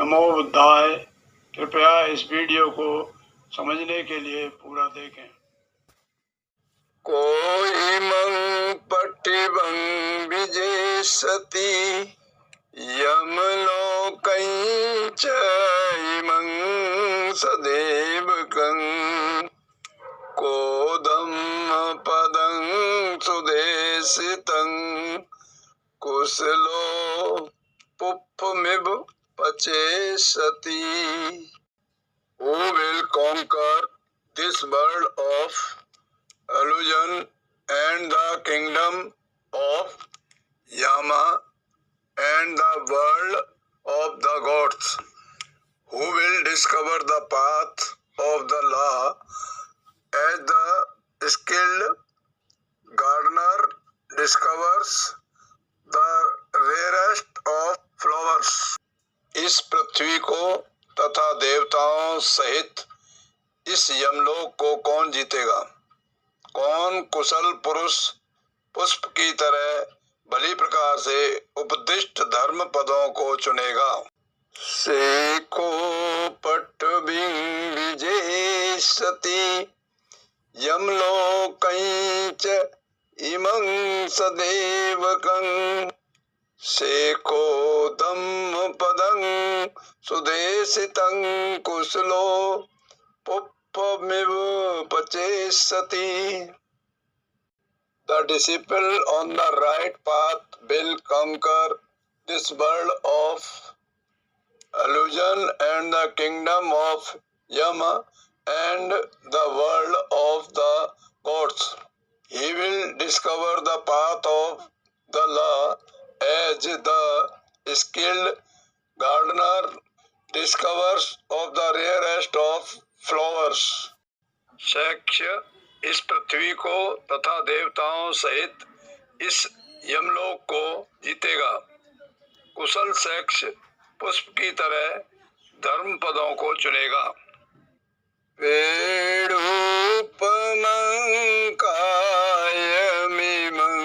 नमो बुद्धाय। कृपया इस वीडियो को समझने के लिए पूरा देखें। कोई मंग पटिबं विजेशति यमलोकै च इमं सदेवकं को धम्मपदं सुदेशितं कुशलो पुप्पमिव पचेषति। Who will conquer this world of illusion and the kingdom of Yama and the world of the gods? Who will discover the path of the law as the skilled gardener discovers the rarest of flowers? इस पृथ्वी को तथा देवताओं सहित इस यमलोक को कौन जीतेगा? कौन कुशल पुरुष पुष्प की तरह भली प्रकार से उपदिष्ट धर्म पदों को चुनेगा? सेको पट्टबिं विजेशति यमलोकै च इमं सदेवकं Seiko धम्मपदं सुदेशितं कुशलो पुप्पमिव पचेषति. The disciple on the right path will conquer this world of illusion and the kingdom of Yama and the world of the gods. He will discover the path of the law as the skilled gardener discovers of the rarest of flowers. साक्ष्य इस पृथ्वी को तथा देवताओं सहित इस यमलोक को जीतेगा। कुशल साक्ष्य पुष्प की तरह धर्म पदों को चुनेगा। वेणुपमं कायमिमं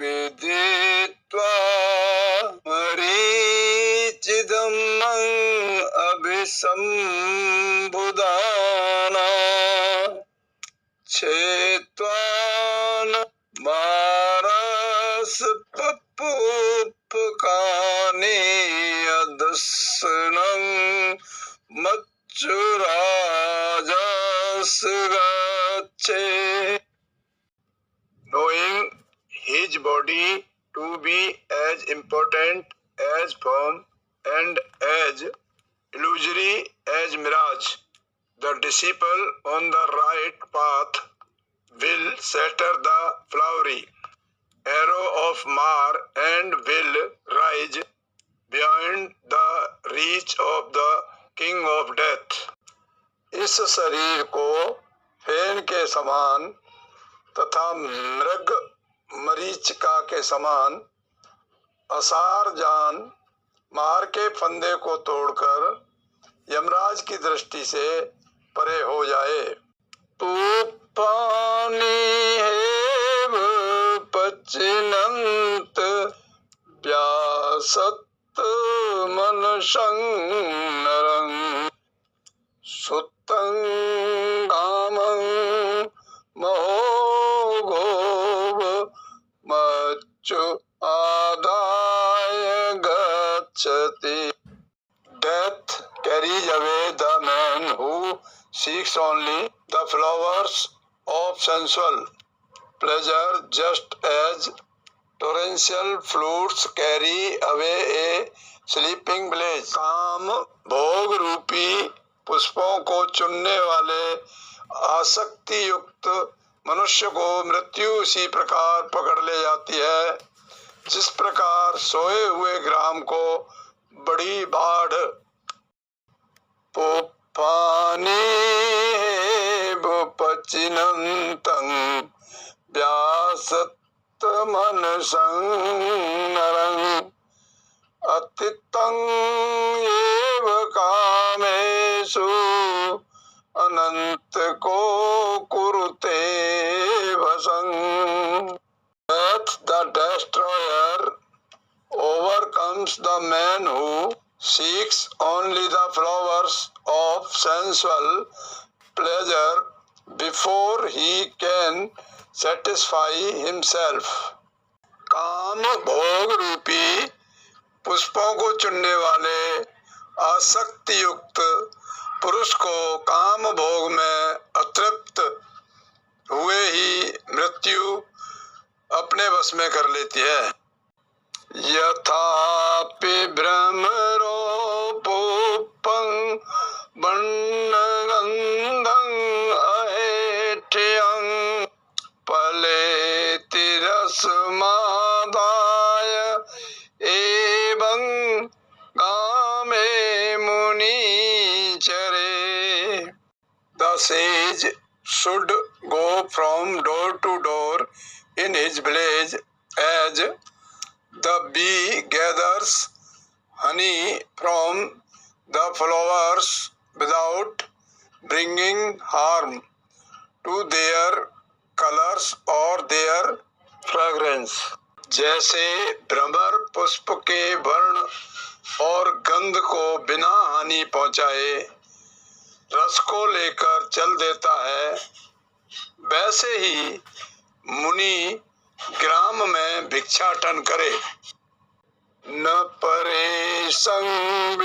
विदित्वा मरीचिदमं अभिसंबुधाना छेत्वान् मारस पपुपकानि अदस्नं मच्चुराजस गच्छे. Knowing his body to be as important as form and as illusory as mirage, the disciple on the right path will shatter the flowery arrow of Mar and will rise beyond the reach of the king of death. इस शरीर को फेन के समान तथा मृग मरीचिका के समान असार जान मार के फंदे को तोड़कर यमराज की दृष्टि से परे हो जाए. पुप्पानि हेव पचिनंत व्यासत मनसं नरं सुतं कामं महोघोव मच्चु आदाय गच्छति. Death carries away the man who seeks only the flowers of sensual pleasure, just as torrential floods carry away a sleeping village. काम भोग रूपी पुष्पों को चुनने वाले आसक्ति युक्त मनुष्य को मृत्यु इसी प्रकार पकड़ ले जाती है जिस प्रकार सोए हुए ग्राम को बड़ी बाढ़. पुप्पानि हेव पचिनन्तं व्यासत मनसं नरं अतितं एव कामेषु अनंत को कुरुते भसं. Death, the destroyer, overcomes the man who seeks only the flowers of sensual pleasure before he can satisfy himself. काम भोग रूपी पुष्पों को चुनने वाले आसक्ति युक्त पुरुष को काम भोग में अतृप्त हुए ही मृत्यु अपने वश में कर लेती है। यथापि भ्रमरोपुपं वर्णगन्धं अहेठ्यं फलेति रसमादाय एवं कामे मुनिचरे। The sage should go from door to door in his village as the bee gathers honey from the flowers without bringing harm to their colors or their fragrance. जैसे भ्रमर पुष्प के वर्ण और गंध को बिना हानि पहुंचाए रस को लेकर चल देता है, वैसे ही मुनि ग्राम में भिक्षाटन करे। न परे संविलोमानि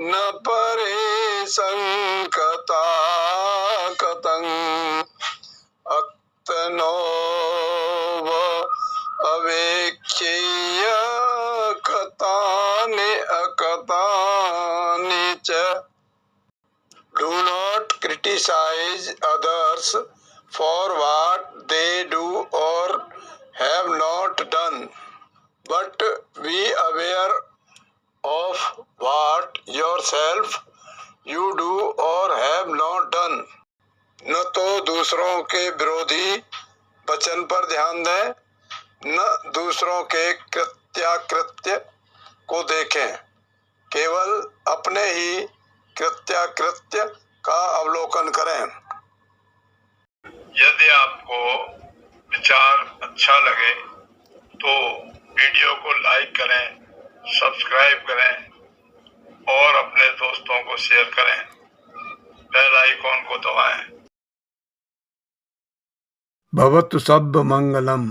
न परे संकता कतं अक्तनो अवेक्षेय कतानि अकतानि च। Do not criticize others for what they do or have not done, but be aware of what yourself you do or have not done. न तो दूसरों के विरोधी वचन पर ध्यान दें, न दूसरों के कृत्याकृत्य को देखें, केवल अपने ही कृत्याकृत्य का अवलोकन करें। यदि आपको विचार अच्छा लगे तो वीडियो को लाइक करें, सब्सक्राइब करें और अपने दोस्तों को शेयर करें। बेल आइकॉन को दबाएं। भवतु सब्ब मंगलम।